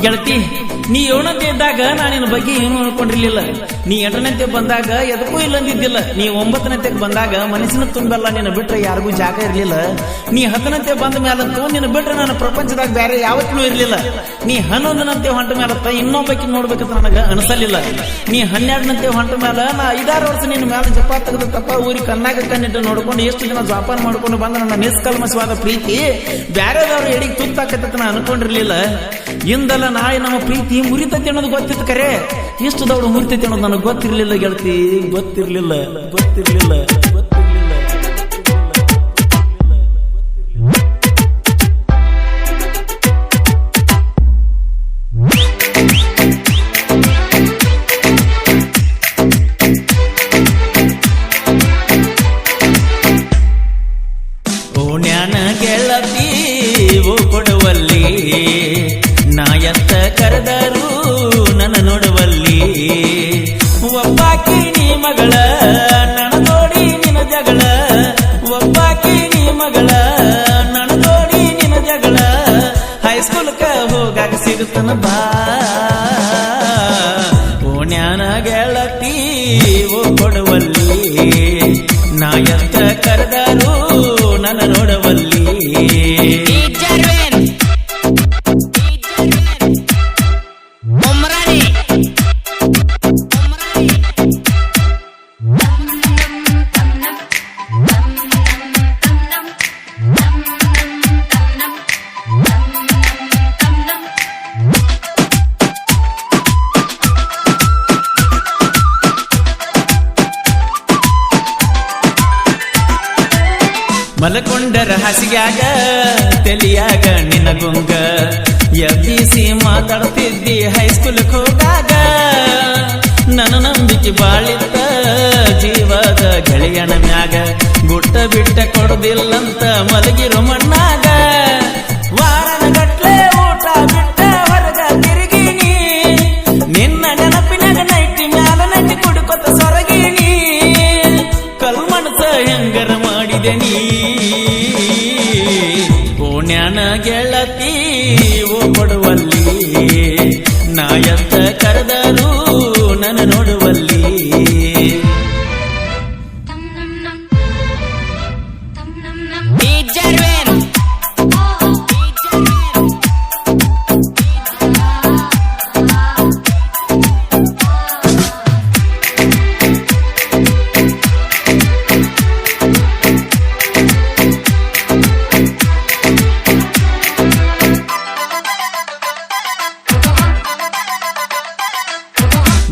ಗೆಳತಿ, ನೀ 7ನೇ ಇದ್ದಾಗ ನಾನು ನಿನ್ನ ಬಗ್ಗೆ ಏನು ಅನ್ಕೊಂಡಿರ್ಲಿಲ್ಲ. ನೀ 8ನೇ ಬಂದಾಗ ಎದಕ್ಕೂ ಇಲ್ಲಂದಿದ್ದಿಲ್ಲ. ನೀ 9ನೇ ಬಂದಾಗ ಮನಸ್ಸಿನ ತುಂಬೆಲ್ಲ ನಿನ್ನ ಬಿಟ್ರೆ ಯಾರಿಗೂ ಜಾಗ ಇರ್ಲಿಲ್ಲ. ನೀ 10ನೇ ಬಂದ ಮೇಲಂತೂ ನಿನ್ನ ಬಿಟ್ರೆ ನನ್ನ ಪ್ರಪಂಚದಾಗ ಬೇರೆ ಯಾವತ್ತೂ ಇರ್ಲಿಲ್ಲ. ನೀ 11ನೇ ಹೊಂಟ ಮೇಲತ್ತ ಇನ್ನೊಬ್ಬಕ್ಕೆ ನೋಡ್ಬೇಕಂತ ನನಗ ಅನಿಸಲಿಲ್ಲ. ನೀ 12ನೇ ಹೊಂಟ ಮೇಲೆ ನಾ 5-6 ವರ್ಷ ನಿನ್ನ ಮೇಲೆ ಜಪ ತೆಗೆದ ತಪ್ಪ ಊರಿಗೆ ಕಣ್ಣಾಗ ಕಣ್ಣಿಟ್ಟು ನೋಡ್ಕೊಂಡು ಎಷ್ಟು ದಿನ ಜೋಪಾನ ಮಾಡ್ಕೊಂಡು ಬಂದ ನನ್ನ ನಿಷ್ಕಲ್ಮಶವಾದ ಪ್ರೀತಿ ಬ್ಯಾರೆದವ್ರು ಎಡಿಗೆ ತುತ್ತಾಕತ್ತ ನಾ ಅನ್ಕೊಂಡಿರ್ಲಿಲ್ಲ. ಇಂದಲ್ಲ ನಾಳೆ ನಮ್ಮ ಪ್ರೀತಿ ಮುರಿತೈತಿ ಅನ್ನೋದು ಗೊತ್ತಿತ್ತು. ಕರೆ ಎಷ್ಟು ದೌಡ ಮುರಿತೈತಿ ಅನ್ನೋದು ನನಗೆ ಗೊತ್ತಿರ್ಲಿಲ್ಲ ಗೆಳತಿ, ಗೊತ್ತಿರ್ಲಿಲ್ಲ. ಓಣ್ಯಾನ ಗೆಳತಿ ಓ ಕೊಡುವಲ್ಲಿ ನಾ ಎತ್ತ ಕರೆದರು ನನ್ನ ನೋಡುವಲ್ಲಿ. ಒಬ್ಬಾಕಿ ನೀ ಮಗಳ ನನ್ನ ಜೋಡಿ ನಿನ್ನ ಜಗಳ, ಒಬ್ಬಾಕಿ ನೀ ಮಗಳ ನನ್ನ ಜೋಡಿ ನಿನ್ನ ಜಗಳ. ಹೈಸ್ಕೂಲ್ಕ ಹೋಗಾಕ ಸಿಗುತ್ತನ ಬಾ ಓಣ್ಯಾನ ಗೆಳತಿ ಓ ಕೊಡುವಲ್ಲಿ ನಾ ಎತ್ತ ಕರೆದರು ನನ್ನ ನೋಡುವಲ್ಲಿ. ಮಲಕೊಂಡರ ಹಾಸಿಗ್ಯಾಗ ತಲಿಯಾಗ ನಿನ್ನ ಗುಂಗ ಎಬ್ಬಿಸಿ ಮಾತಾಡ್ತಿದ್ದಿ ಹೈಸ್ಕೂಲ್ಗೆ ಹೋಗಾಗ. ನನ್ನ ನಂಬಿಕೆ ಬಾಳಿತ್ತ ಜೀವದ ಗೆಳೆಯನ ಮ್ಯಾಗ, ಗುಟ್ಟ ಬಿಟ್ಟ ಕೊಡದಿಲ್ಲಂತ ಮಲಗಿರೋ ಮಣ್ಣಾಗ. ವಾರನ ಗಟ್ಲೆ ಊಟ ಬಿಟ್ಟ ಹೊರಗ ತಿರುಗಿನಿ, ನಿನ್ನ ನೆನಪಿನಾಗ ನೈಟಿ ಮ್ಯಾಲ ನೈಟಿ ಕುಡ್ಕೊತ ಸೊರಗಿನಿ. ಕಲ್ಮಣಸ ಹೆಂಗರ ಮಾಡಿದೆ ನೀ ಓಣ್ಯಾನ ಗೆಳತಿ ಓ ಕೊಡುವಲ್ಲಿ ನಾ ಎತ್ತ ಕರೆದರು ನನ್ನ ನೋಡುವಲ್ಲಿ.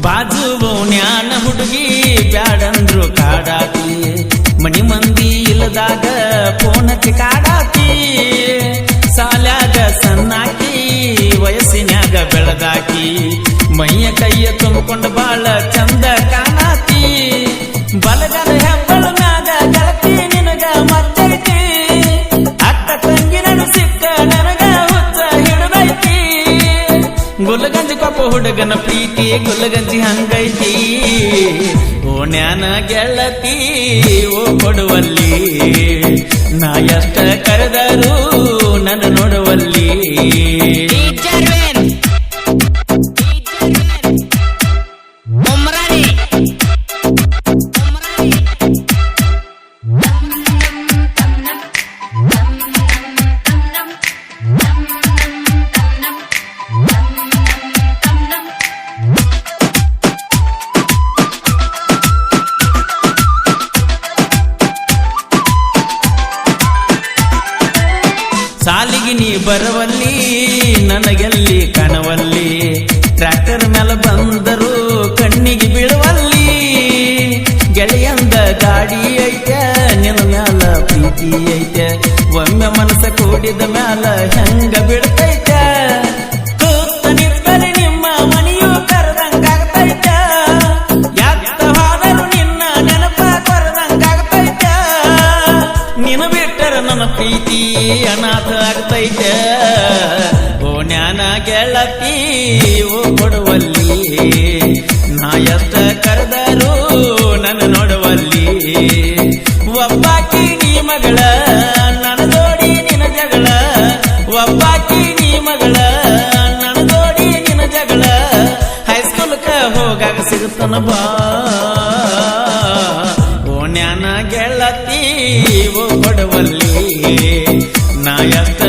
ಬಾಜು ಓಣ್ಯಾನ ಹುಡುಗಿ ಬ್ಯಾಡಂದ್ರು ಕಾಡಾತಿ, ಮನಿ ಮಂದಿ ಇಲ್ಲದಾಗ ಫೋನ್ ಹಚ್ಚಿ ಕಾಡಾತಿ. ಸಾಲ್ಯಾಗ ಸಣ್ಣಾಕಿ ವಯಸ್ಸಿನ್ಯಾಗ ಬೆಳದಾಕಿ, ಮೈಯ ಕೈಯ ತುಂಬಿಕೊಂಡು ಬಾಳ ಚಂದ ಕಾಣಾತಿ. ಬಲಗದ ಹೆಬ್ಬಳ ಮ್ಯಾಗ ಗೆಳತಿ ನಿನಗ ಮತ್ತೈತಿ, ಅಕ್ಕ ತಂಗಿ ನಡು ಸಿಕ್ಕ ನನಗ ಹುಚ್ಚ ಹಿಡದೈತಿ. ಗುಲ್ಗಂಜಿ ಕೊಪ್ಪ ಹುಡುಗನ ಪ್ರೀತಿ ಗುಲ್ಗಂಜಿ ಹಂಗೈತಿ. ಓಣ್ಯಾನ ಗೆಳತಿ ಓ ಕೊಡುವಲ್ಲಿ ನಾ ಎಷ್ಟ ಕರೆದರು ನನ್ನ ನೋಡುವಲ್ಲಿ. ಸಾಲಿಗೆ ನೀ ಬರವಲ್ಲಿ ನನಗೆಲ್ಲಿ ಕಾಣವಲ್ಲಿ, ಟ್ರ್ಯಾಕ್ಟರ್ ಮೇಲೆ ಬಂದರು ಕಣ್ಣಿಗೆ ಬೀಳುವಲ್ಲಿ. ಗೆಳೆಯಂದ ಗಾಡಿ ಐತೆ ನಿನ್ನ ಮ್ಯಾಲ ಪ್ರೀತಿ ಐತೆ, ಒಮ್ಮೆ ಮನಸ್ಸ ಕೂಡಿದ ಮ್ಯಾಲ ಹೆಂಗ ಬಿಡ್ತೈತೆ. ಕೂತ ನಿಂತರೆ ನಿಮ್ಮ ಮನೆಯು ಕರೆದಂಗಾಗ್ತೈತ, ಯಾತ್ತ ಹೋದರು ನಿನ್ನ ನೆನಪ ಕೊರದಂಗಾಗ್ತೈತ. ನಿನ್ನ ಬಿಟ್ಟರ ನನ್ನ ಪ್ರೀತಿ ಅನಾಥ ಆಗ್ತೈತೆ. ಓಣ್ಯಾನ ಗೆಳತಿ ಓ ಕೊಡುವಲ್ಲಿ ನಾ ಎತ್ತ ಕರೆದರು ನನ್ನ ನೋಡುವಲ್ಲಿ. ಒಬ್ಬಾಕಿ ನೀ ಮಗಳ ನನ್ನ ಜೋಡಿ ನಿನ್ನ ಜಗಳ, ಒಬ್ಬಾಕಿ ನೀ ಮಗಳ ಹೋಗಾಗ ಸಿಗುತ್ತನ ಬಾ ಓಣ್ಯಾನ ಗೆಳತಿ ಕೊಡುವಲ್ಲಿ ನಾ ಎಷ್ಟ